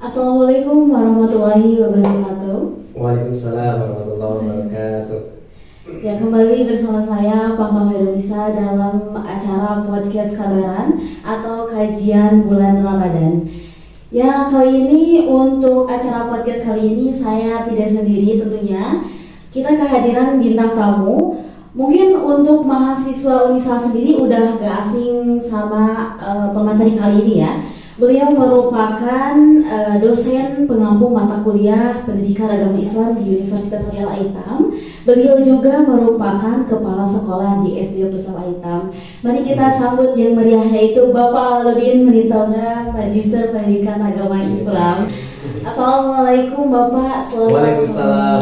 Assalamualaikum warahmatullahi wabarakatuh. Waalaikumsalam warahmatullahi wabarakatuh. Ya, kembali bersama saya Papa Indonesia dalam acara podcast kabaran atau kajian bulan Ramadan. Ya, kali ini untuk acara podcast kali ini saya tidak sendiri tentunya. Kita kehadiran bintang tamu. Mungkin untuk mahasiswa Unisa sendiri udah gak asing sama pemateri kali ini ya. Beliau merupakan dosen pengampu mata kuliah Pendidikan Agama Islam di Universitas Al Aitam. Beliau juga merupakan kepala sekolah di SD Pesal Aitam. Mari kita sambut yang meriah yaitu Bapak Aludin Ritonga, Magister Pendidikan Agama Islam. Assalamualaikum Bapak. Waalaikumsalam.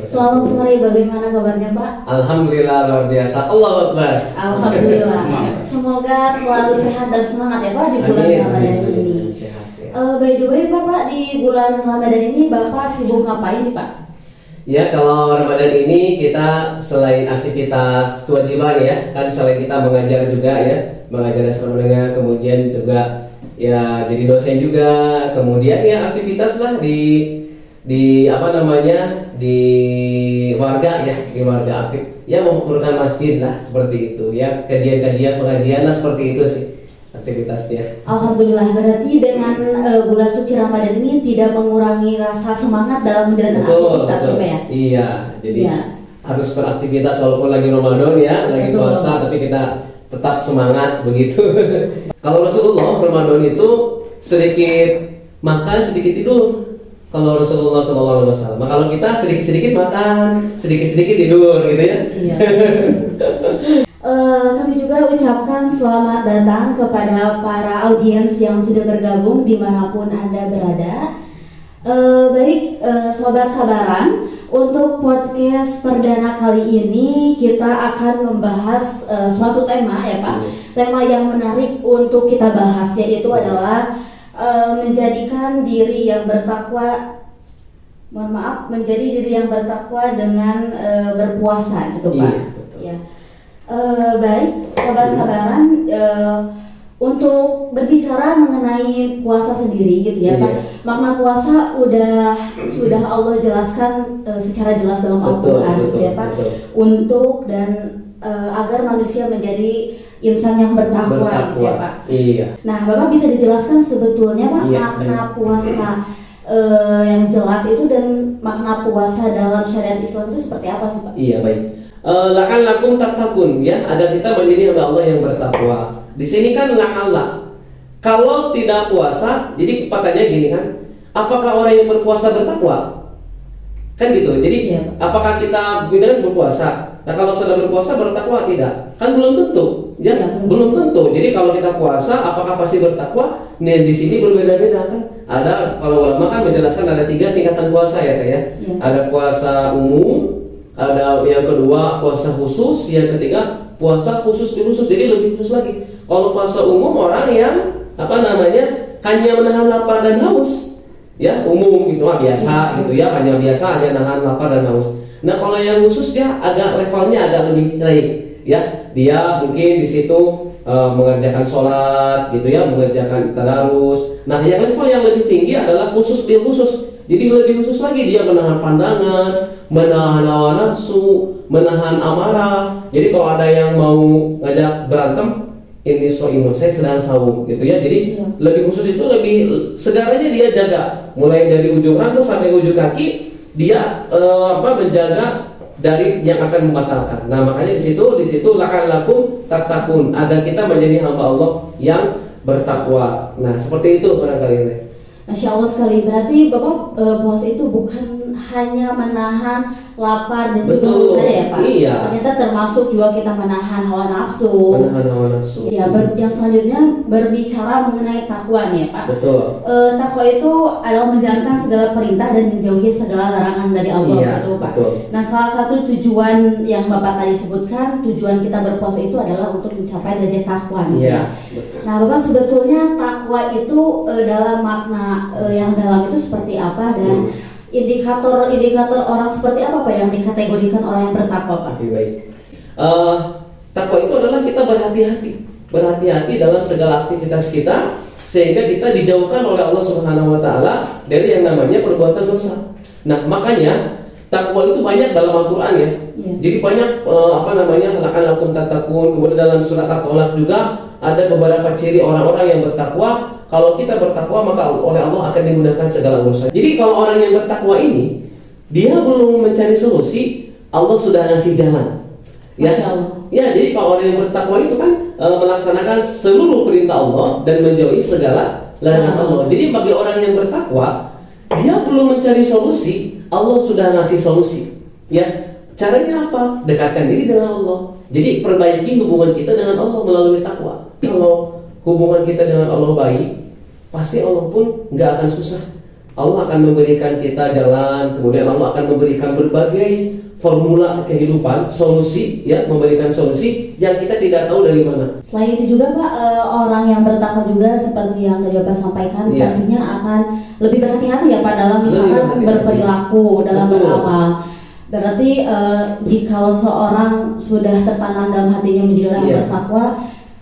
Selamat sore, bagaimana kabarnya Pak? Alhamdulillah luar biasa. Allahu Akbar. Alhamdulillah. Semoga selalu sehat dan semangat ya Pak di bulan Ramadan ini. Sehat ya. By the way Bapak, di bulan Ramadan ini Bapak sibuk ngapain nih Pak? Ya, kalau Ramadan ini kita selain aktivitas kewajiban ya, kan selain kita mengajar juga ya, mengajar dasar menengah, kemudian juga ya jadi dosen juga, kemudian ya aktivitas lah di apa namanya di warga ya, di warga aktif ya, memperlukan masjid lah seperti itu ya, kajian-kajian pengajian lah seperti itu sih aktivitasnya. Alhamdulillah, berarti dengan bulan suci Ramadan ini tidak mengurangi rasa semangat dalam menjalankan aktivitas ya Pak ya? Iya, jadi Iya. harus beraktivitas walaupun lagi Ramadan ya, lagi Betul. puasa, tapi kita tetap semangat begitu. Kalau Rasulullah Ramadan itu sedikit makan, sedikit tidur. Kalau Rasulullah SAW, kalau kita sedikit-sedikit makan, sedikit-sedikit tidur gitu ya. Iya. Kami juga ucapkan selamat datang kepada para audiens yang sudah bergabung dimanapun Anda berada. Baik, Sobat Kabaran, untuk podcast perdana kali ini kita akan membahas suatu tema ya Pak. Tema yang menarik untuk kita bahas yaitu adalah menjadikan diri yang bertakwa, menjadi diri yang bertakwa dengan berpuasa gitu Pak. Iya, betul. Ya. Baik, Sobat Kabaran, untuk berbicara mengenai puasa sendiri gitu ya Pak. Iya. Makna puasa sudah Allah jelaskan secara jelas dalam Al-Qur'an gitu ya Pak. Betul. Untuk dan agar manusia menjadi insan yang bertakwa gitu ya Pak. Iya. Nah, Bapak bisa dijelaskan sebetulnya Pak Iya, makna puasa yang jelas itu dan makna puasa dalam syariat Islam itu seperti apa sih Pak? Iya, baik. La'allakum tattaqun ya, agar kita menjadi hamba Allah yang bertakwa. Di sini kan la'alla. Kalau tidak puasa, jadi pertanyaannya gini kan, apakah orang yang berpuasa bertakwa? Kan gitu. Jadi Iya. apakah kita benar berpuasa? Nah, kalau sudah berpuasa bertakwa tidak? Kan belum tentu. Ya, Iya, belum tentu. Jadi kalau kita puasa, apakah pasti bertakwa? Nih di sini berbeda-beda kan. Ada, kalau ulama kan menjelaskan ada 3 tingkatan puasa ya Kak ya. Iya. Ada puasa umum, ada yang kedua puasa khusus, yang ketiga puasa khusus. Jadi lebih khusus lagi. Kalau puasa umum orang yang apa namanya hanya menahan lapar dan haus, ya umum gitu biasa gitu ya, hanya biasa hanya nahan lapar dan haus. Nah kalau yang khusus dia agak levelnya agak lebih naik, ya dia mungkin di situ mengerjakan sholat gitu ya, mengerjakan tadarus. Nah yang level yang lebih tinggi adalah khusus bil khusus. Jadi lebih khusus lagi dia menahan pandangan, menahan hawa nafsu, menahan amarah. Jadi kalau ada yang mau ngajak berantem, ini soimun, saya sedang saum gitu ya. Jadi Iya. lebih khusus itu lebih segaranya dia jaga, mulai dari ujung rambut sampai ujung kaki dia menjaga dari yang akan membatalkan. Nah makanya di situ la'allakum tattaqun, agar kita menjadi hamba Allah yang bertakwa. Nah seperti itu barangkali ini. Masya Allah sekali, berarti Bapak puasa itu bukan hanya menahan lapar dan juga Betul. haus saja ya Pak? Iya. Ternyata termasuk juga kita menahan hawa nafsu. Menahan hawa nafsu. Ya, yang selanjutnya berbicara mengenai takwa nih ya Pak. Betul. Takwa itu adalah menjalankan segala perintah dan menjauhi segala larangan dari Allah Iya, gitu Pak. betul. Nah salah satu tujuan yang Bapak tadi sebutkan, tujuan kita berpuasa itu adalah untuk mencapai derajat takwa nih, Iya, ya. betul. Nah Bapak sebetulnya takwa itu dalam makna yang dalam itu seperti apa dan indikator orang seperti apa Pak yang dikategorikan orang yang bertakwa Pak? Oke, baik. Takwa itu adalah kita berhati-hati dalam segala aktivitas kita, sehingga kita dijauhkan oleh Allah Subhanahu wa taala dari yang namanya perbuatan dosa. Nah, makanya takwa itu banyak dalam Al-Qur'an ya. Jadi banyak la'allakum tattaqun. Kemudian dalam surat At-Tolak juga ada beberapa ciri orang-orang yang bertakwa. Kalau kita bertakwa maka oleh Allah akan dimudahkan segala urusan. Jadi kalau orang yang bertakwa ini dia belum mencari solusi, Allah sudah ngasih jalan. Ya, jadi kalau orang yang bertakwa itu kan melaksanakan seluruh perintah Allah dan menjauhi segala larangan Allah. Jadi bagi orang yang bertakwa, dia belum mencari solusi, Allah sudah ngasih solusi. Ya, caranya apa? Dekatkan diri dengan Allah. Jadi perbaiki hubungan kita dengan Allah melalui takwa. Kalau hubungan kita dengan Allah baik, pasti Allah pun nggak akan susah. Allah akan memberikan kita jalan, kemudian Allah akan memberikan berbagai formula kehidupan, solusi, ya, memberikan solusi yang kita tidak tahu dari mana. Selain itu juga Pak, orang yang bertakwa juga seperti yang tadi Bapak sampaikan, pastinya akan lebih berhati-hati ya Pak dalam misalkan berperilaku, dalam beramal. Berarti jika seorang sudah tertanam dalam hatinya menjadi orang yang bertakwa,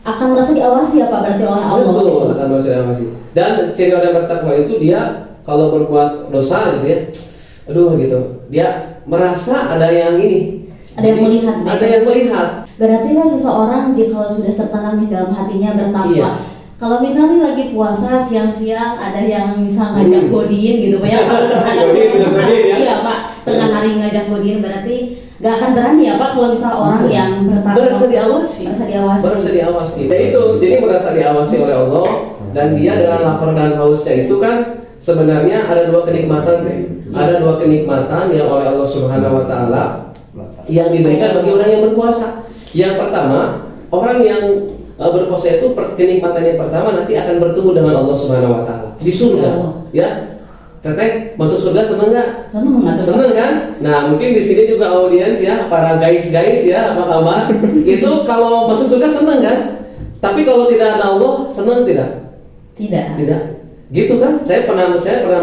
akan merasa diawasi ya Pak, berarti oleh Allah. Betul, akan merasa diawasi. Dan ciri orang bertakwa itu dia kalau berbuat dosa gitu ya, gitu, dia merasa ada yang ini, ada yang melihat. Ada yang melihat. Berarti Pak, seseorang jika sudah tertanam di dalam hatinya bertakwa, kalau misalnya lagi puasa siang-siang ada yang bisa ngajak godin gitu Pak ya, iya Pak, tengah hari ngajak godin, berarti gak akan berani ya Pak kalau misal orang yang bertakwa merasa diawasi. Ya itu, jadi merasa diawasi oleh Allah, dan dia dengan lapar dan hausnya itu kan sebenarnya ada dua kenikmatan Ada dua kenikmatan yang oleh Allah Subhanahu wa taala yang diberikan bagi orang yang berpuasa. Yang pertama, orang yang berpuasa itu kenikmatan yang pertama nanti akan bertemu dengan Allah Subhanahu wa taala di surga, ya. Teteh masuk surga seneng nggak? Seneng kan? Nah, mungkin di sini juga audiens ya, para guys ya, apa kabar? Itu kalau masuk surga seneng kan? Tapi kalau tidak ada Allah, seneng tidak? Tidak. Gitu kan? Saya pernah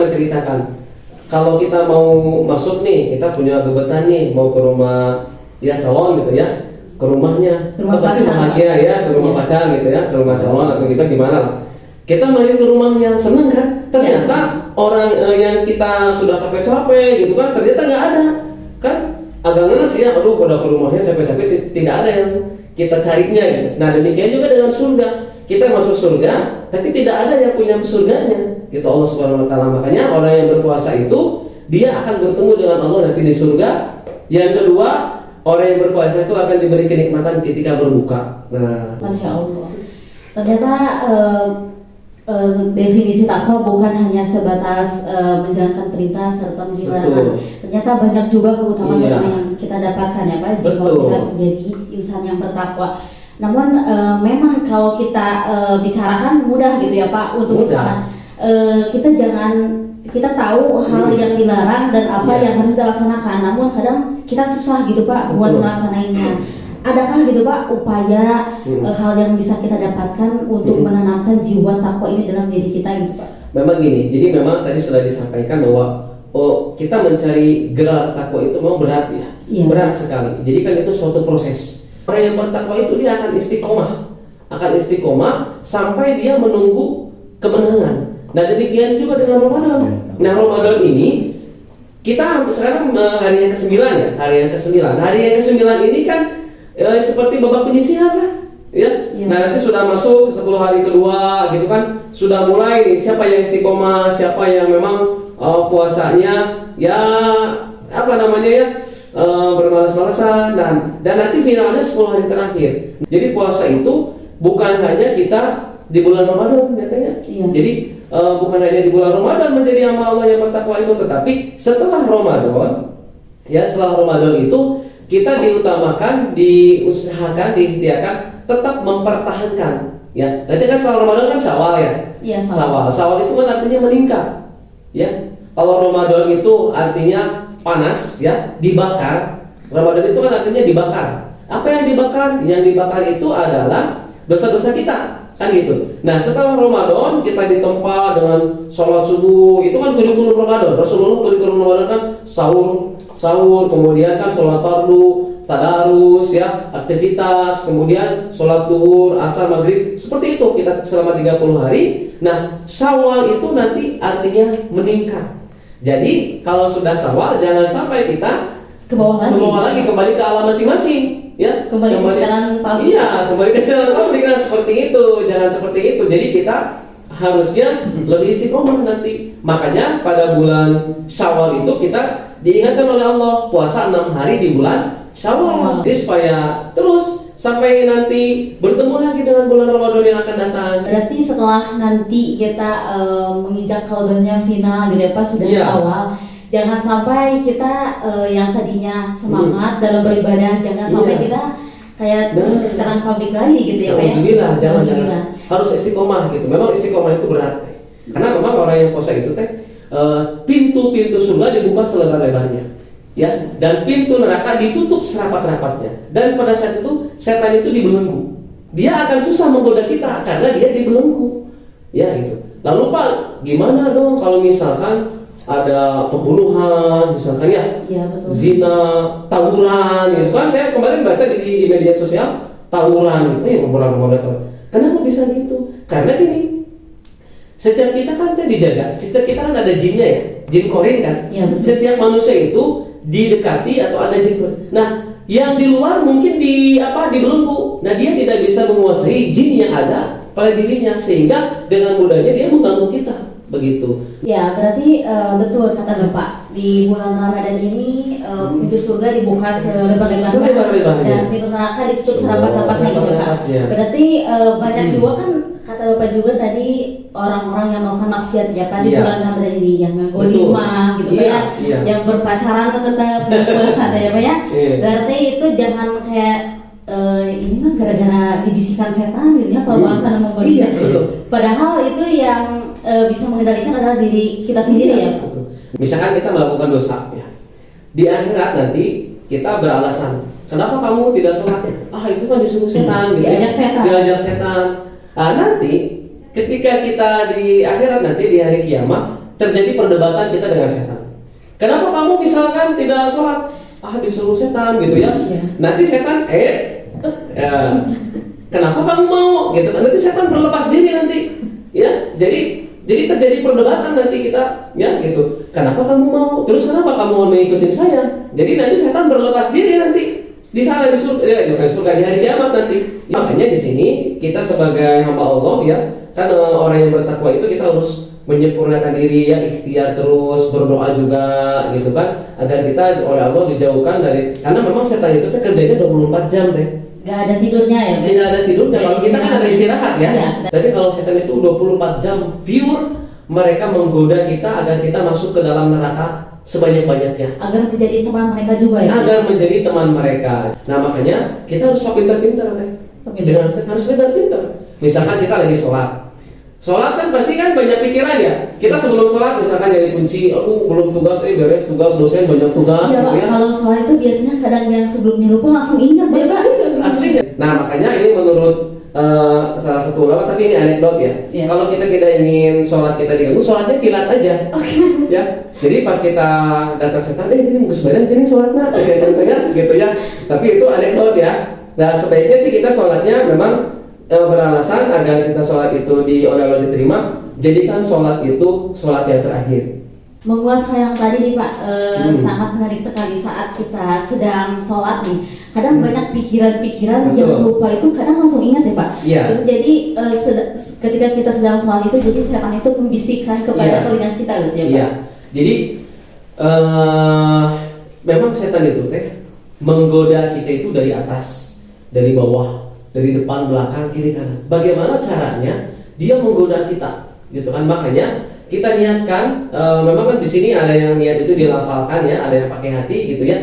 menceritakan. Kalau kita mau masuk nih, kita punya gebetan nih, mau ke rumah ya calon gitu ya, ke rumahnya, pasti bahagia ya, ke rumah pacar gitu ya, ke rumah calon atau kita gimana lah. Kita main ke rumahnya, seneng kan? Ternyata orang yang kita sudah capek-capek gitu kan, ternyata nggak ada, kan? Agak ngenes ya, aduh pada ke rumahnya capek-capek, tidak ada yang kita carinya gitu. Nah demikian juga dengan surga, kita masuk surga, tapi tidak ada yang punya surganya. Gitu Allah Subhanahu wa taala. Makanya orang yang berpuasa itu dia akan bertemu dengan Allah nanti di surga. Yang kedua, orang yang berpuasa itu akan diberi kenikmatan ketika berbuka. Nah, Masya Allah. Ternyata definisi takwa bukan hanya sebatas menjalankan perintah serta menjauhi larangan. Ternyata banyak juga keutamaan yang kita dapatkan ya Pak jika kita menjadi insan yang bertakwa. Namun memang kalau kita bicarakan mudah gitu ya Pak untuk misalkan kita tahu hal yang dilarang dan apa yang harus kita laksanakan, namun kadang kita susah gitu Pak buat melaksanainnya. Adakah gitu Pak upaya hal yang bisa kita dapatkan untuk menanamkan jiwa takwa ini dalam diri kita gitu Pak? Memang gini, jadi memang tadi sudah disampaikan bahwa kita mencari gelar takwa itu memang berat ya, berat sekali. Jadi kan itu suatu proses. Orang yang bertakwa itu dia akan istiqomah sampai dia menunggu kemenangan. Nah demikian juga dengan Ramadan. Nah Ramadan ini kita sekarang hari yang ke-9 ya, hari yang ke-9 ini kan seperti babak penyisihan lah, ya. Nah nanti sudah masuk 10 hari kedua gitu kan, sudah mulai nih siapa yang istiqomah, siapa yang memang puasanya ya bermalas-malasan dan nanti finalnya 10 hari terakhir. Jadi puasa itu bukan hanya kita di bulan Ramadan katanya. Jadi bukan hanya di bulan Ramadan menjadi hamba Allah yang bertakwa itu, tetapi setelah Ramadan itu kita diutamakan, diusahakan, diikhtiarkan tetap mempertahankan ya. Nanti kan setelah Ramadan kan Syawal ya. Syawal itu kan artinya meningkat ya. Kalau Ramadan itu artinya panas ya, dibakar. Ramadan itu kan artinya dibakar. Apa yang dibakar? Yang dibakar itu adalah dosa-dosa kita. Kan gitu. Nah setelah Ramadan kita ditempa dengan sholat subuh, itu kan kurikulum Ramadan. Rasulullah kurikulum Ramadan kan sahur, kemudian kan sholat fardu, tadarus ya, aktivitas, kemudian sholat duhur, asar, maghrib, seperti itu kita selama 30 hari. Nah, Syawal itu nanti artinya meningkat. Jadi kalau sudah Syawal jangan sampai kita ke bawah lagi, kembali ke alam masing-masing ya, kembali ke jalan pabrik. Iya, kembali ke jalan pabrik. Nah, seperti itu, jangan seperti itu. Jadi kita harusnya lebih istiqomah nanti. Makanya pada bulan Syawal itu kita diingatkan oleh Allah puasa 6 hari di bulan Syawal. Jadi supaya terus sampai nanti bertemu lagi dengan bulan Ramadan yang akan datang. Berarti setelah nanti kita menginjak kalbanya final gitu ya Pak, sudah Syawal, jangan sampai kita yang tadinya semangat dalam beribadah, jangan sampai kita kayak sekarang pabrik lagi gitu ya Pak ya. Alhamdulillah, jangan. Harus istiqomah gitu. Memang istiqomah itu berat. Karena memang orang yang puasa itu pintu-pintu surga dibuka selebar-lebarnya. Ya, dan pintu neraka ditutup serapat-rapatnya. Dan pada saat itu setan itu dibelenggu. Dia akan susah menggoda kita karena dia dibelenggu. Ya itu. Lalu Pak, gimana dong kalau misalkan ada pembunuhan, misalkan betul. Zina, tawuran gitu kan? Saya kemarin baca di media sosial tawuran, pembunuhan. Kenapa bisa gitu? Karena gini, setiap kita kan dijaga, setiap kita kan ada jinnya ya, jin korin kan. Ya, setiap manusia itu didekati atau ada jin korin. Nah, yang di luar mungkin dibelenggu. Nah, dia tidak bisa menguasai jin yang ada pada dirinya, sehingga dengan mudahnya dia mengganggu kita. Begitu. Ya, berarti betul kata Bapak. Di bulan Ramadan ini pintu surga dibuka selebar-lebarnya dan pintu neraka ditutup serapat-rapatnya gitu Pak. Berarti banyak juga kan kata Bapak juga tadi orang-orang yang melakukan maksiat ya Pak di bulan Ramadan ini, yang nggolimah gitu Pak ya, yang berpacaran tetap puasa ya Pak ya. Berarti itu jangan kayak ini kan gara-gara dibisikkan setan gitu ya kalau bahasa nama padahal itu yang bisa mengendalikan adalah diri kita sendiri ya. Misalkan kita melakukan dosa ya, di akhirat nanti kita beralasan kenapa kamu tidak sholat, itu kan disuruh setan gitu diajak setan. Nanti ketika kita di akhirat nanti di hari kiamat terjadi perdebatan kita dengan setan. Kenapa kamu misalkan tidak sholat, disuruh setan gitu ya. Nanti setan kenapa kamu mau gitu kan, nanti setan berlepas diri nanti ya. Jadi terjadi perdebatan nanti kita ya gitu, kenapa kamu mau, terus kenapa kamu mengikuti saya. Jadi nanti setan berlepas diri nanti di sana di surga di hari kiamat nanti. Makanya di sini kita sebagai hamba Allah ya, kan orang yang bertakwa itu kita harus menyempurnakan diri ya, ikhtiar terus, berdoa juga gitu kan, agar kita oleh Allah dijauhkan dari, karena memang setan itu kerjanya 24 jam Gak ada tidurnya ya? Tidak ada tidurnya. Kalau kita kan ada istirahat ya. Tapi kalau setan itu 24 jam pure, mereka menggoda kita agar kita masuk ke dalam neraka sebanyak-banyaknya. Agar menjadi teman mereka juga ya? Agar menjadi teman mereka. Nah makanya kita harus pintar-pintar dengan harus pintar-pintar. Misalkan kita lagi sholat kan pasti kan banyak pikiran ya. Kita sebelum sholat misalkan jadi kunci, aku belum tugas, beres tugas, dosen banyak tugas. Iya Pak, ya. Kalau sholat itu biasanya kadang yang sebelumnya lupa langsung ingat ya Pak. Aslinya. Nah makanya ini menurut salah satu ulama, tapi ini anekdot ya. Kalau kita tidak ingin sholat kita diganggu, sholatnya kilat aja. Ya. Jadi pas kita datang setan, ini mungkin beres jadi sholatnya, gitu ya. Tapi itu anekdot ya. Nah sebaiknya sih kita sholatnya memang beralasan agar kita sholat itu oleh Allah diterima. Jadikan sholat itu sholat yang terakhir. Menguasai yang tadi nih Pak, sangat menarik sekali saat kita sedang sholat nih. Kadang banyak pikiran-pikiran yang lupa itu kadang langsung ingat ya Pak. Itu jadi ketika kita sedang sholat itu, jadi setan itu membisikkan kepada telinga kita gitu ya Pak. Jadi memang setan itu menggoda kita itu dari atas, dari bawah, dari depan, belakang, kiri, kanan. Bagaimana caranya dia menggoda kita, gitu kan? Makanya kita niatkan, memang kan di sini ada yang niat itu dilafalkan ya, ada yang pakai hati gitu ya.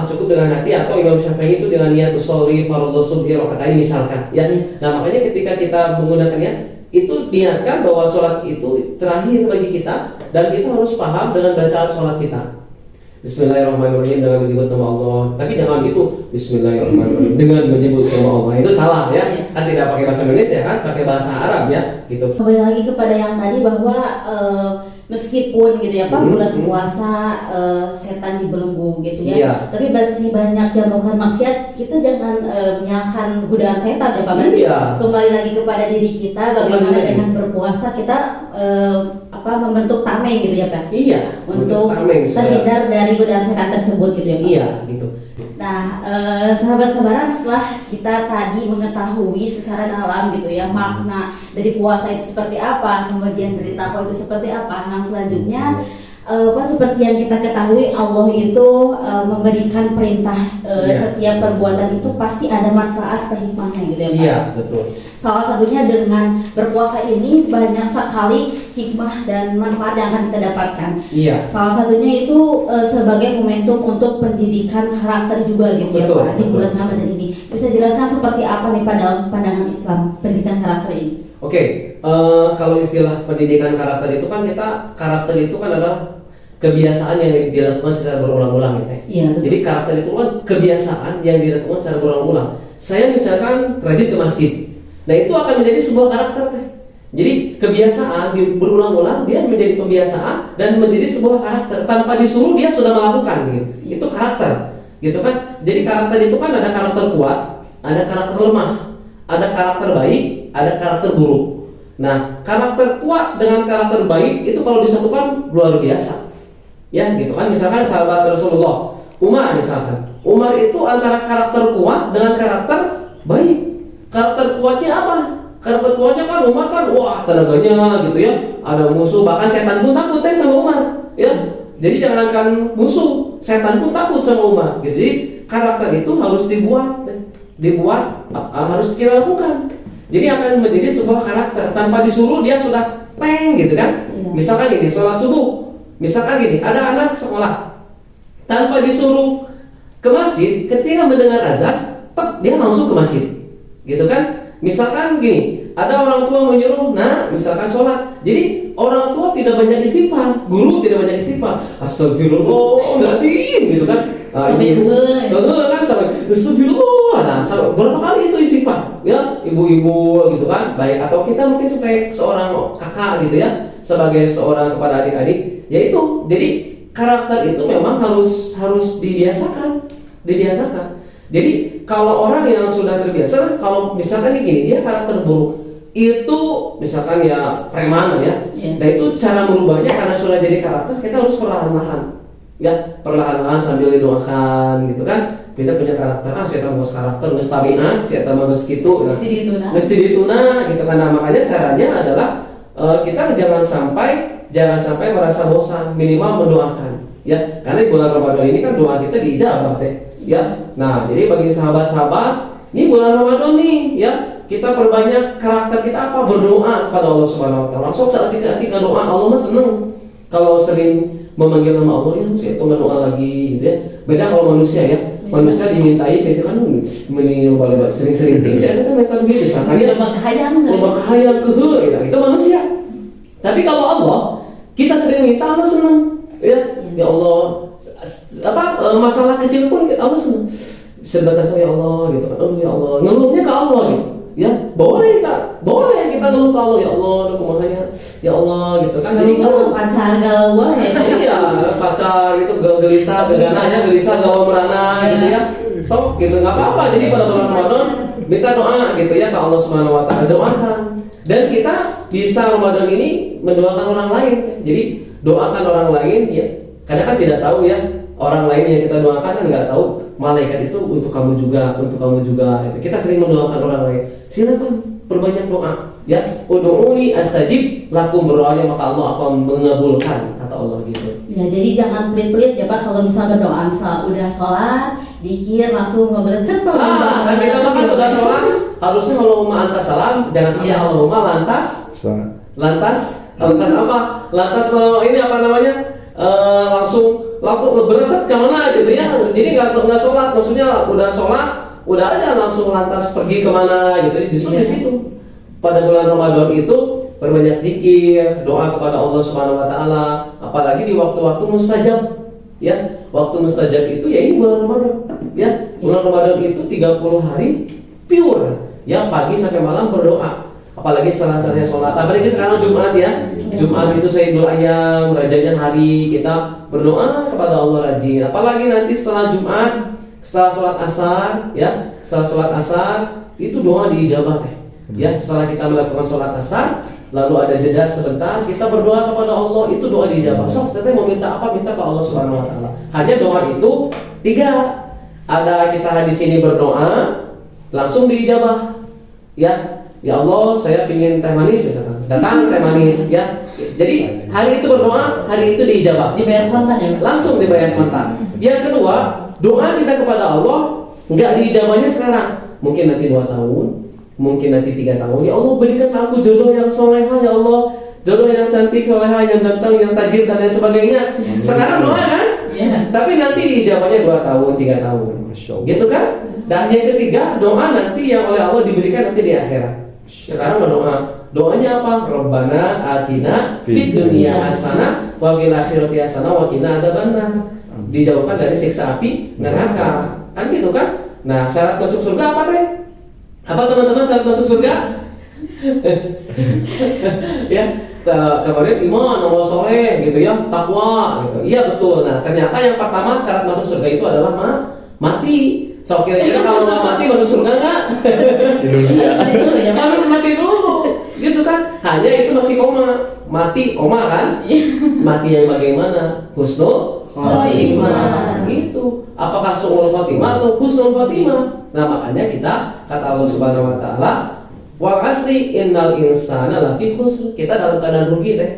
Cukup dengan hati, atau Imam Syafi'i itu dengan niat usolli fardhu subhi rakaatain misalkan ya. Nah makanya ketika kita menggunakan niat itu, niatkan bahwa sholat itu terakhir bagi kita, dan kita harus paham dengan bacaan sholat kita. Bismillahirrahmanirrahim dengan menyebut nama Allah. Tapi jangan gitu, Bismillahirrahmanirrahim dengan menyebut nama Allah, itu salah ya. Kan tidak pakai bahasa Indonesia kan, pakai bahasa Arab ya gitu. Kembali lagi kepada yang tadi bahwa meskipun gitu ya Pak, Hmm, bulan hmm. puasa setan dibelenggu gitu ya. Iya. Tapi masih banyak yang melakukan maksiat, kita jangan menyalahkan godaan setan ya Pak. Berarti Iya. kembali lagi kepada diri kita, bagaimana Kembali lagi. dengan berpuasa kita membentuk tameng gitu ya Pak. Iya, Untuk tameng, supaya- terhindar dari godaan setan tersebut gitu ya Pak. Iya, gitu. Nah, sahabat kebaran, setelah kita tadi mengetahui secara dalam gitu ya makna dari puasa itu seperti apa, kemudian dari takwa itu seperti apa. Nah, selanjutnya seperti yang kita ketahui, Allah itu memberikan perintah Iya. setiap perbuatan itu pasti ada manfaat atau hikmahnya gitu ya Pak. Iya, betul. Salah satunya dengan berpuasa ini banyak sekali hikmah dan manfaat yang akan kita dapatkan. Iya. Salah satunya itu sebagai momentum untuk pendidikan karakter juga gitu ya Betul, Pak di betul. bulan Ramadan ini. Bisa jelaskan seperti apa nih Pak dalam pandangan Islam pendidikan karakter ini? Oke, kalau istilah pendidikan karakter itu kan karakter itu kan adalah kebiasaan yang dilakukan secara berulang-ulang gitu ya. Iya betul. Jadi karakter itu kan kebiasaan yang dilakukan secara berulang-ulang. Saya misalkan rajin ke masjid, nah itu akan menjadi sebuah karakter teh. Jadi kebiasaan berulang-ulang dia menjadi pembiasaan dan menjadi sebuah karakter tanpa disuruh dia sudah melakukan gitu. Itu karakter, gitu kan? Jadi karakter itu kan ada karakter kuat, ada karakter lemah, ada karakter baik, ada karakter buruk. Nah, karakter kuat dengan karakter baik itu kalau disatukan luar biasa. Ya, gitu kan? Misalkan sahabat Rasulullah, Umar misalkan. Umar itu antara karakter kuat dengan karakter baik. Karakter kuatnya apa? Karakter kuatnya kan Umar kan wah tenaganya gitu ya. Ada musuh, bahkan setan pun takut sama Umar, ya. Jadi jangankan musuh, setan pun takut sama Umar. Gitu. Jadi karakter itu harus harus kita lakukan. Jadi akan menjadi sebuah karakter tanpa disuruh dia sudah gitu kan. Iya. Misalkan ini sholat subuh. Misalkan gini, ada anak sekolah tanpa disuruh ke masjid, ketika mendengar azan, dia langsung ke masjid, gitu kan? Misalkan gini, ada orang tua menyuruh, nah misalkan sholat, jadi orang tua tidak banyak istighfar, guru tidak banyak istighfar, astagfirullahaladzim, gitu kan? Sampai kan sampai astagfirullah, nah berapa kali itu istighfar, ya ibu-ibu gitu kan, baik atau kita mungkin sebagai seorang kakak gitu ya, sebagai seorang kepada adik-adik. Ya itu, jadi karakter itu memang harus dibiasakan. Jadi kalau orang yang sudah terbiasa, kalau misalkan gini, dia karakter buruk, itu misalkan ya preman ya. Iya. Nah itu cara merubahnya karena sudah jadi karakter, kita harus perlahan-lahan, ya perlahan-lahan sambil didoakan gitu kan. Kita punya karakter, saya tahu karakter ngestabian, saya tahu gitu. Mesti dituna gitu kan. Nah, makanya caranya adalah kita jangan sampai merasa bosan, minimal mendoakan ya, karena di bulan Ramadan ini kan doa kita diijabah teh ya. Nah jadi bagi sahabat-sahabat, ini bulan Ramadan nih ya, kita perbanyak karakter kita apa, berdoa kepada Allah Subhanahu Wa Taala. Langsung saat ketika doa, Allah mah seneng kalau sering memanggil nama Allah, ya saya itu berdoa lagi gitu ya. Beda kalau manusia ya, manusia dimintai biasanya kan mending boleh sering-sering saya kan minta begini misalkan ya, lomba kahayang itu manusia. Tapi kalau Allah, kita sering minta, Allah senang, ya. Ya Allah, masalah kecil pun Allah senang. Sebatas ya Allah, gitu kan. Ya Allah, ngeluhnya ke Allah, gitu. Ya, boleh kita ngeluh ke Allah, ya Allah, kumaha ya Allah, gitu kan. Jadi kalau pacar galau boleh ya. Iya, pacar itu gelisah, gegananya gelisah, galau merana, gitu ya. Sok, gitu nggak apa-apa. Jadi pada bulan Ramadan minta doa, gitu ya, ke Allah Subhanahu Wa Taala, doakan. Dan kita bisa Ramadan ini mendoakan orang lain. Jadi doakan orang lain ya. Karena kan tidak tahu ya, orang lain yang kita doakan kan nggak tahu malaikat itu untuk kamu juga. Kita sering mendoakan orang lain. Silakan perbanyak doa ya. Ud'uni astajib lakum, berdoanya maka Allah akan mengabulkan, kata Allah gitu. Ya, jadi jangan pelit-pelit ya Pak kalau misal berdoa, misal udah sholat, dikir langsung ngebelecet Pak. Kan kita makan sudah sholat, harusnya Allahumma antas salam, jangan sampai Allahumma lantas apa? Lantas kalau ini apa namanya? Langsung berecet ke mana gitu ya. Jadi nggak sholat, maksudnya udah sholat, udah aja langsung lantas pergi kemana gitu. Justru di situ pada bulan Ramadan itu berbanyak zikir, doa kepada Allah Subhanahu Wa Taala, apalagi di waktu-waktu mustajab ya. Waktu mustajab itu ya ini bulan Ramadan ya. Bulan Ramadan itu 30 hari pure ya, pagi sampai malam berdoa. Apalagi setelah selesai sholat, apalagi sekarang Jumat ya. Jumat itu Sayyidul Ayyam, rajanya hari, kita berdoa kepada Allah rajin. Apalagi nanti setelah Jumat, setelah sholat asar, ya, setelah sholat asar itu doa diijabah teh. Ya, setelah kita melakukan sholat asar, lalu ada jeda sebentar, kita berdoa kepada Allah, itu doa diijabah. Sok, teteh mau minta apa, minta ke Allah Subhanahu Wa Taala. Hanya doa itu 3. Ada kita di sini berdoa, langsung diijabah. Ya, ya Allah, saya ingin teh manis misalkan. Datang teh manis, ya. Jadi hari itu berdoa, hari itu diijabah. Dibayar kontan ya, Pak? Langsung dibayar kontan. Yang kedua, doa kita kepada Allah nggak diijabahnya sekarang. Mungkin nanti 2 tahun, mungkin nanti 3 tahun. Ya Allah, berikan aku jodoh yang solehah, ya Allah, jodoh yang cantik, solehah, yang ganteng, yang tajir dan lain sebagainya. Sekarang doa kan? Iya. Tapi nanti diijabahnya 2 tahun, 3 tahun. Gitu kan? Dan yang ketiga, doa nanti yang oleh Allah diberikan nanti di akhirat. Sekarang berdoa. Doanya apa? Rabbana atina fid dunya hasanah wa fil akhirati hasanah wa qina adzabannar. Dijauhkan dari siksa api neraka. Kan gitu kan? Nah, syarat masuk surga apa teh? Apa teman-teman syarat masuk surga? Ya, kemarin iman, amal soleh gitu ya, takwa gitu. Iya betul. Nah, ternyata yang pertama syarat masuk surga itu adalah mati. So kira-kira kalau nggak mati masuk surga nggak? Harus mati dulu, gitu kan? Hanya itu masih koma, mati koma kan? Mati yang bagaimana? Husnul khotimah. Itu. Apakah su'ul khotimah atau husnul khotimah? Nah makanya kita kata Allah Subhanahu Wa Taala, wal asri innal insana lafi khusr. Kita dalam keadaan rugi deh.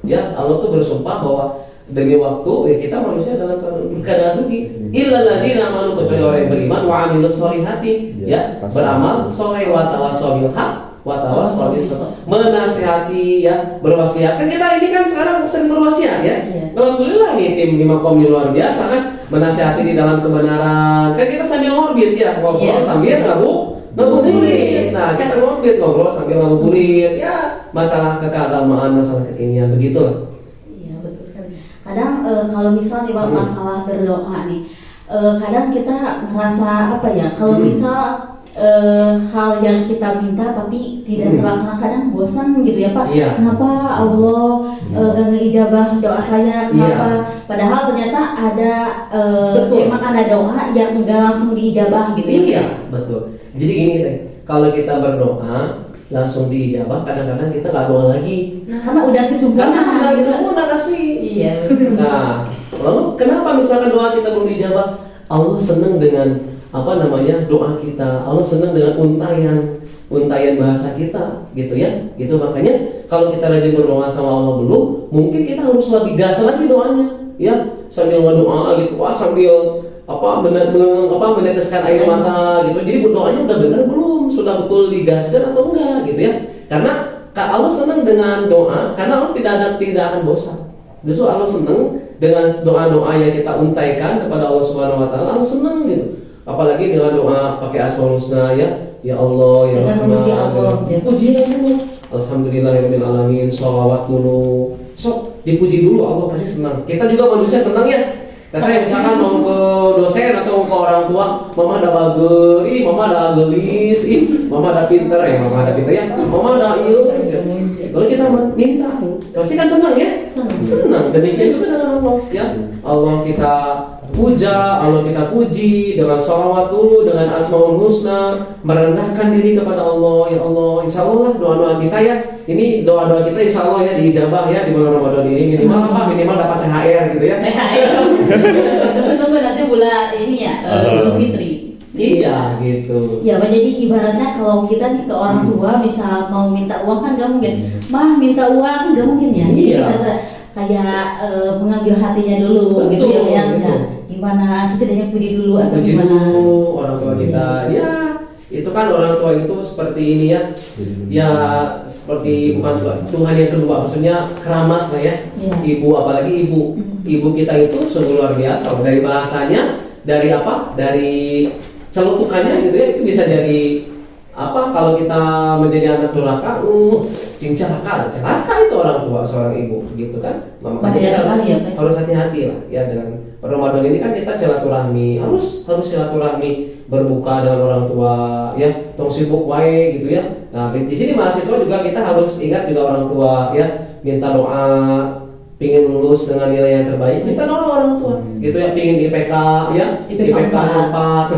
Ya Allah tuh bersumpah bahwa demi waktu ya kita manusia dalam keadaan rugi. Illa ladina amanu, kecuali orang yang beriman wa amilus sholihati, ya, beramal soleh wa tawassaw bil haq wa tawassaw bis sabr, menasihati, ya, berwasiat. Kan kita ini kan sekarang sering berwasiat ya. Alhamdulillah nih tim Imakom luar biasa kan, menasihati di dalam kebenaran. Kan kita sambil ngorbit ya, ngobrol sambil ngabuburit. Nah, kita ngorbit ngobrol sambil ngabuburit. Ya, masalah keagamaan, masalah kekinian begitulah. Kadang kalau misal nih Pak, masalah berdoa nih, kadang kita ngerasa apa ya, kalau misal hal yang kita minta tapi tidak terlaksana, kadang bosan gitu ya Pak. Kenapa Allah gak ngeijabah doa saya, kenapa? Padahal ternyata ada memang ada doa yang enggak langsung diijabah gitu ya. Iya, betul. Jadi gini teh, kalau kita berdoa langsung diijabah, kadang-kadang kita nggak doa lagi. Karena udah kecumburan. Karena sudah kecumburan asli. Iya. Nah, lalu kenapa misalkan doa kita belum dijabah? Allah senang dengan doa kita. Allah senang dengan untayan bahasa kita, gitu ya. Gitu makanya kalau kita rajin berdoa sama Allah dulu, mungkin kita harus lebih gas lagi doanya, ya. Sambil berdoa gitu, sambil meneteskan air mata gitu. Jadi berdoanya udah benar belum? Sudah betul digaskan atau enggak gitu ya? Karena Allah senang dengan doa, karena Allah tidak akan bosan. Justru Allah senang dengan doa-doa yang kita untaikan kepada Allah Subhanahu Wa Taala. Allah senang gitu. Apalagi dengan doa pakai Asmaul Husna, ya Allah, ya Rahman, pujian dulu. Alhamdulillahirabbil alamin, sholawat dulu. Sok dipuji dulu, Allah pasti senang. Kita juga manusia senang ya. Katanya misalkan mau ke dosen atau ke orang tua, mama ada bager, mama ada gelis, mama ada pinter ya, mama ada kalau kita minta, pasti kan senang ya? Senang. Demikian juga dengan Allah, ya. Allah kita puja, Allah kita puji dengan sholawat dulu, dengan Asmaul Husna, merendahkan diri kepada Allah. Ya Allah, insya Allah doa-doa kita ya, ini doa-doa kita insya Allah ya diijabah ya di bulan Ramadan ini. Minimal dapat THR gitu ya. THR. Tunggu nanti bulan ini ya, Idul Fitri. Iya gitu. Ya Pak, jadi ibaratnya kalau kita nih ke orang tua bisa mau minta uang kan gak mungkin. Mah minta uang gak mungkin ya. Jadi kita kayak mengambil hatinya dulu. Betul, gitu ya. Gimana setidaknya puji dulu atau puji gimana? Dulu orang tua kita. Ya itu kan orang tua itu seperti ini ya. Ya seperti bukan Tuhan yang kedua, maksudnya keramat lah ya. Ibu, apalagi ibu. Ibu kita itu sungguh luar biasa. Dari bahasanya, dari apa? Dari celutukannya gitu ya, itu bisa jadi apa kalau kita menjadi anak durhaka, celaka itu orang tua seorang ibu gitu kan. Makanya kita harus hati-hati lah ya dengan Ramadan ini kan kita silaturahmi, harus silaturahmi, berbuka dengan orang tua ya, tong sibuk wae gitu ya. Nah di sini mahasiswa juga kita harus ingat juga orang tua ya, minta doa, pingin lulus dengan nilai yang terbaik, minta doa orang tua, gitu ya, pingin IPK ya, IPK 4.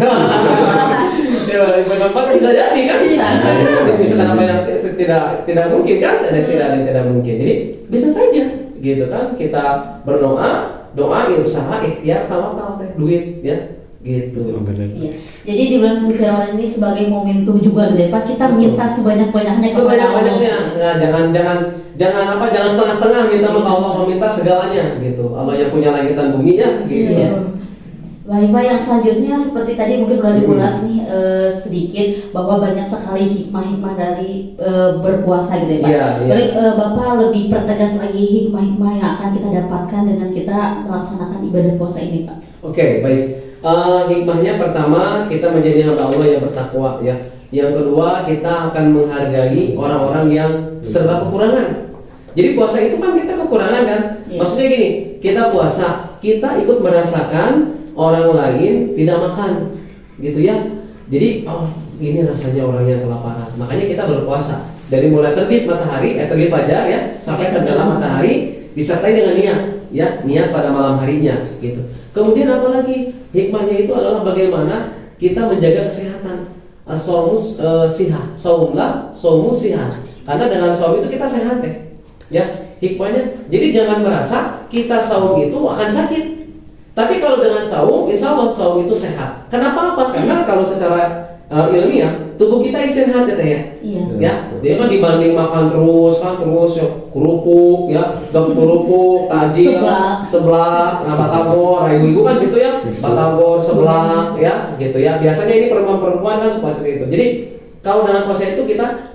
Ya, IPK 4 bisa jadi kan? Bisa kenapa yang tidak mungkin kan? Tidak mungkin. Jadi bisa saja, gitu kan? Kita berdoa, usaha, ikhtiar, tawakal, duit ya. Gitu. Iya. Jadi di bulan suci Ramadan ini sebagai momentum juga gitu ya Pak, kita minta sebanyak-banyaknya kepada Allah. Nah, jangan setengah-setengah minta sama Allah, meminta segalanya gitu. Allah yang punya langit dan bumi ya gitu. Iya. Baik Pak, yang selanjutnya seperti tadi mungkin pernah diulas nih sedikit bahwa banyak sekali hikmah-hikmah dari berpuasa gitu ya Pak. Iya. Boleh Bapak lebih pertegas lagi hikmah-hikmah yang akan kita dapatkan dengan kita melaksanakan ibadah puasa ini Pak. Oke, baik. Hikmahnya pertama, kita menjadi hamba Allah yang bertakwa ya. Yang kedua, kita akan menghargai orang-orang yang serba kekurangan. Jadi puasa itu kan kita kekurangan kan? Iya. Maksudnya gini, kita puasa, kita ikut merasakan orang lain tidak makan, gitu ya. Jadi, ini rasanya orang yang kelaparan. Makanya kita berpuasa. Dari mulai terbit matahari, terbit fajar ya, sampai tenggelam matahari, disertai dengan niat, ya, niat pada malam harinya, gitu. Kemudian apalagi hikmahnya itu adalah bagaimana kita menjaga kesehatan. Saumus siha, saumlah, saumus siha. Karena dengan saum itu kita sehat ya. Hikmahnya, jadi jangan merasa kita saum itu akan sakit. Tapi kalau dengan saum, insya Allah saum itu sehat. Kenapa? Karena kalau secara ilmiah tubuh kita istirahat ya. Iya. Ya, jadi kan dibanding makan terus ya, kerupuk ya, kerupuk, tajil, seblak, batagor, ibu-ibu kan gitu ya, batagor, seblak ya, gitu ya. Biasanya ini perempuan-perempuan kan suka seperti itu. Jadi kalau dalam puasa itu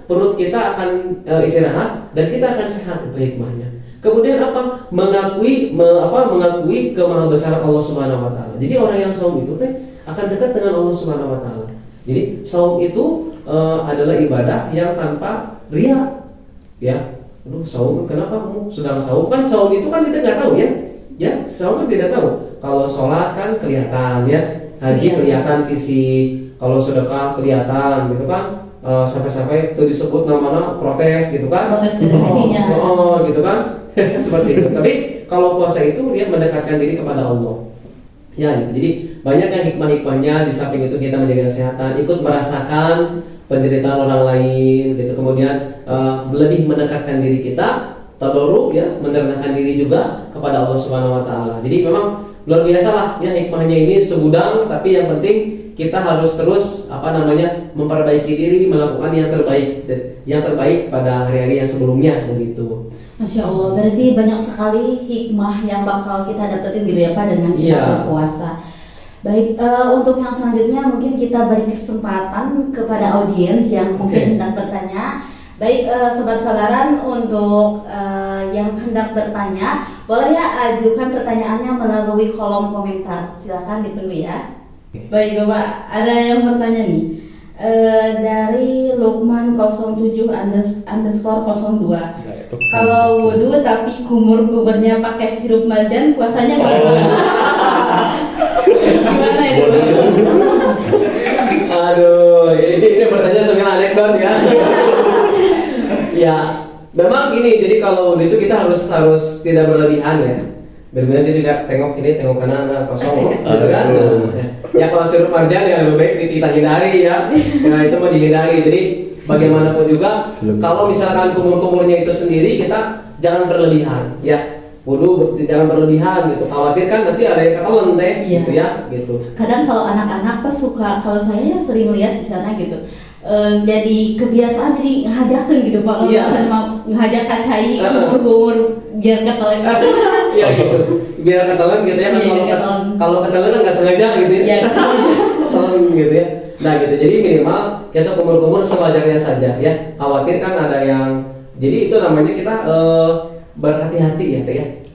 perut kita akan istirahat dan kita akan sehat, itu hikmahnya. Kemudian apa? Mengakui kemahabesaran Allah Subhanahu wa taala. Jadi orang yang saum itu akan dekat dengan Allah Subhanahu wa taala. Jadi saum itu adalah ibadah yang tanpa riya. Ya. Aduh, saum kenapa kamu sedang saum? Kan saum itu kan kita nggak tahu ya. Ya, saum kan tidak tahu. Kalau sholat kan kelihatan ya. Haji kelihatan fisik. Kalau sedekah kelihatan gitu kan. Sampai-sampai itu disebut namanya protes gitu kan. Protes dari hajinya. Gitu kan. Seperti itu. Tapi kalau puasa itu dia mendekatkan diri kepada Allah. Ya, gitu. Jadi banyak yang hikmah-hikmahnya. Di samping itu kita menjaga kesehatan, ikut merasakan penderitaan orang lain, gitu. Kemudian lebih mendekatkan diri kita, tadarruk ya, mendekatkan diri juga kepada Allah Subhanahu Wa Taala. Jadi memang luar biasa lah ya hikmahnya ini segudang, tapi yang penting kita harus terus memperbaiki diri, melakukan yang terbaik pada hari-hari yang sebelumnya begitu. Masya Allah, berarti banyak sekali hikmah yang bakal kita dapetin gitu ya Pak dengan kita berpuasa. Baik, untuk yang selanjutnya mungkin kita beri kesempatan kepada audiens yang mungkin hendak bertanya. Baik, Sobat Kabaran, untuk yang hendak bertanya, boleh ya ajukan pertanyaannya melalui kolom komentar. Silakan ditunggu ya. Baik Bapak, ada yang bertanya nih. Dari Lukman 07_02. Kalau wudhu tapi kumur-kumurnya pakai sirup marjan, puasanya gimana itu? Aduh, ini pertanyaan sambil anekdot ya. Ya, memang gini. Jadi kalau wudhu itu kita harus tidak berlebihan ya. Berbeda jadi lihat tengok kiri, tengok kanan, kosong, gitu kan. Ya kalau sirup marjan ya lebih baik kita hindari ya. Nah itu mau dihindari. Jadi bagaimanapun juga, kalau misalkan kumur-kumurnya itu sendiri, kita jangan berlebihan ya. Wudu jangan berlebihan gitu. Khawatir kan nanti ada yang ketelan gitu ya, gitu. Kadang kalau anak-anak pas suka, kalau saya sering lihat di sana gitu. Jadi kebiasaan jadi ngajakin gitu Pak, kalau misalnya ngajak kacai kumur-kumur biar ketelan. Iya gitu. Biar ketelan gitu ya kan, kalau ketelan kan nggak sengaja gitu ya. Ketelan gitu ya. Nah gitu, jadi minimal kita kumur-kumur sewajarnya saja ya. Khawatir kan ada yang, jadi itu namanya kita berhati-hati ya.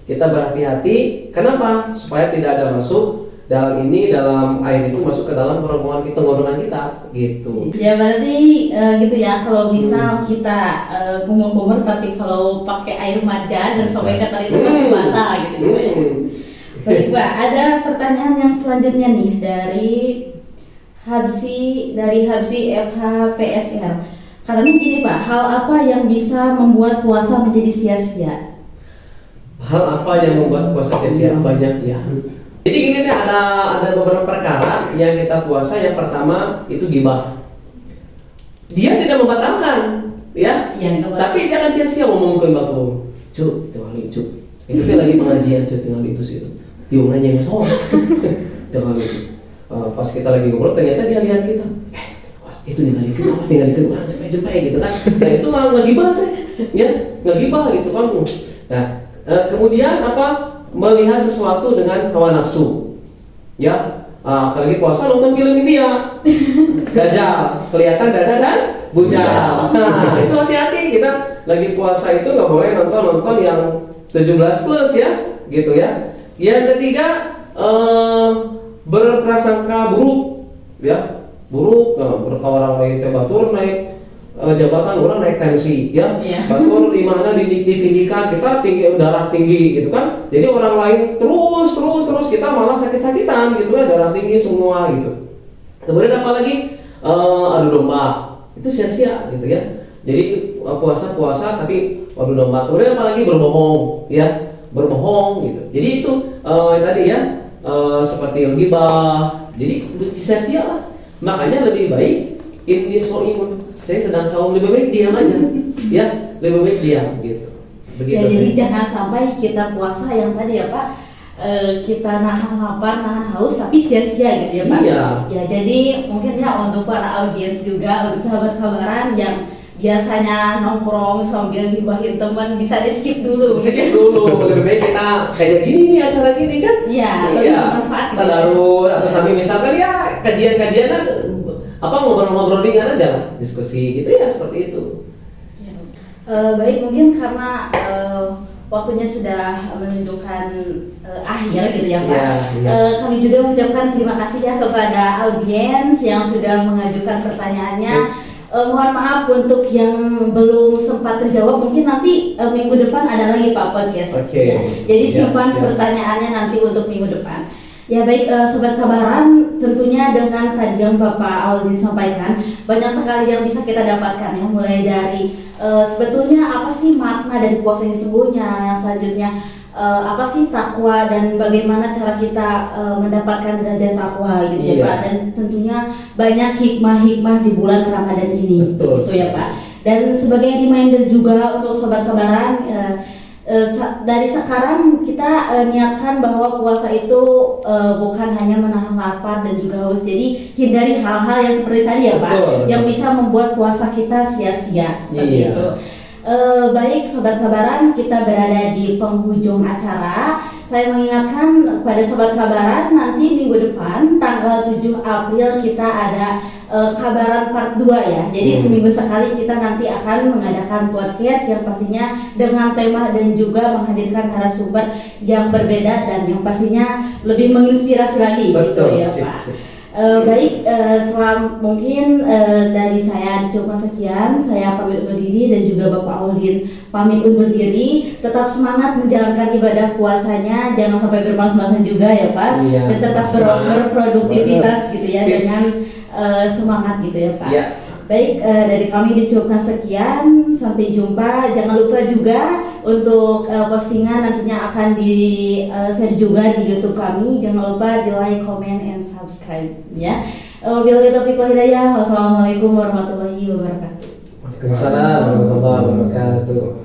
Kita berhati-hati. Kenapa? Supaya tidak ada masuk dalam air itu masuk ke dalam tenggorokan kita gitu. Ya berarti gitu ya, kalau misal kita kumur-kumur tapi kalau pakai air marjan dan sampai kata itu masih batal gitu. Baik Pak, ada pertanyaan yang selanjutnya nih dari Habsi FHPSR. Karena gini Pak, hal apa yang bisa membuat puasa menjadi sia-sia? Hal apa yang membuat puasa sia-sia? Banyak ya. Jadi gini nih, ada beberapa perkara yang kita puasa. Yang pertama itu ghibah. Dia tidak membatalkan, ya. Tapi jangan sia-sia ngomong ke mbak Cuk, tinggal itu. Itu dia lagi pengajian, Cuk, tinggal itu sih. Dia nanya sholat. Tinggal itu. Pas kita lagi ngobrol, ternyata dia lihat kita. Itu tinggal itu, cepet gitu kan. Nah itu malah ngegibah deh, ya, ngegibah gitu kan. Nah, kemudian apa? Melihat sesuatu dengan hawa nafsu, ya. Apalagi puasa nonton film India, Dajjal, kelihatan dada dan bujal. Nah itu hati-hati, kita lagi puasa itu nggak boleh nonton yang 17 plus ya, gitu ya. Yang ketiga, berprasangka buruk, ya, buruk. Berkawaran lain batur naik jabatan, orang naik tensi, ya. Batur di mana ditinggikan, kita tinggi, darah tinggi gitu kan. Jadi orang lain terus kita malah sakit-sakitan gitu ya, darah tinggi semua gitu. Kemudian apalagi adu domba, itu sia-sia gitu ya. Jadi puasa tapi adu domba. Kemudian apalagi berbohong, ya, berbohong gitu. Jadi itu tadi ya, seperti ghibah. Jadi sia-sia lah. Makanya lebih baik ini soimun, saya sedang saum, lebih baik diam aja, ya, lebih baik diam gitu. Begitu. Ya, jadi jangan sampai kita puasa yang tadi ya Pak, kita nahan lapar, nahan haus, tapi sia-sia gitu ya Pak. Iya. Ya, jadi mungkin ya untuk para audiens juga, untuk sahabat kabaran yang biasanya nongkrong sambil hibahin teman, bisa di skip dulu. Skip dulu, lebih baik kita kayak gini nih, acara gini kan? Iya, lebih bermanfaat. Tadarus atau sambil misalkan ya kajian-kajian apa ngobrol-ngobrol ringan aja lah, diskusi gitu ya, seperti itu. Baik, mungkin karena waktunya sudah menunjukkan akhir gitu ya Pak. Kami juga mengucapkan terima kasih ya kepada audiens yang sudah mengajukan pertanyaannya. Mohon maaf untuk yang belum sempat terjawab, mungkin nanti minggu depan ada lagi Pak podcast. Ya. Jadi simpan pertanyaannya nanti untuk minggu depan. Ya baik, Sobat Kabaran, tentunya dengan tadi yang Bapak Aldin sampaikan, banyak sekali yang bisa kita dapatkan ya, mulai dari sebetulnya apa sih makna dari puasa yang sesungguhnya, yang selanjutnya apa sih takwa dan bagaimana cara kita mendapatkan derajat takwa gitu ya Pak, dan tentunya banyak hikmah-hikmah di bulan Ramadan ini. Betul, gitu ya Pak. Dan sebagai reminder juga untuk Sobat Kabaran, dari sekarang kita niatkan bahwa puasa itu bukan hanya menahan lapar dan juga haus. Jadi hindari hal-hal yang seperti tadi ya Pak, yang bisa membuat puasa kita sia-sia seperti itu. Baik Sobat Kabaran, kita berada di penghujung acara. Saya mengingatkan kepada Sobat Kabaran, nanti minggu depan tanggal 7 April kita ada Kabaran part 2 ya. Jadi seminggu sekali kita nanti akan mengadakan podcast yang pastinya dengan tema dan juga menghadirkan narasumber yang berbeda dan yang pastinya lebih menginspirasi lagi. Betul, gitu ya Pak. Baik, mungkin dari saya cuma sekian. Saya pamit undur diri dan juga Bapak Aldin pamit undur diri. Tetap semangat menjalankan ibadah puasanya, jangan sampai bermalas-malasan juga ya Pak. Dan tetap berproduktivitas gitu ya, dengan semangat gitu ya Pak. Baik, dari kami diucapkan sekian, sampai jumpa. Jangan lupa juga untuk postingan nantinya akan di share juga di YouTube kami. Jangan lupa di like, comment, and subscribe ya. Wabillahi taufiq wal hidayah. Wassalamualaikum warahmatullahi wabarakatuh. Waalaikumsalam warahmatullahi wabarakatuh.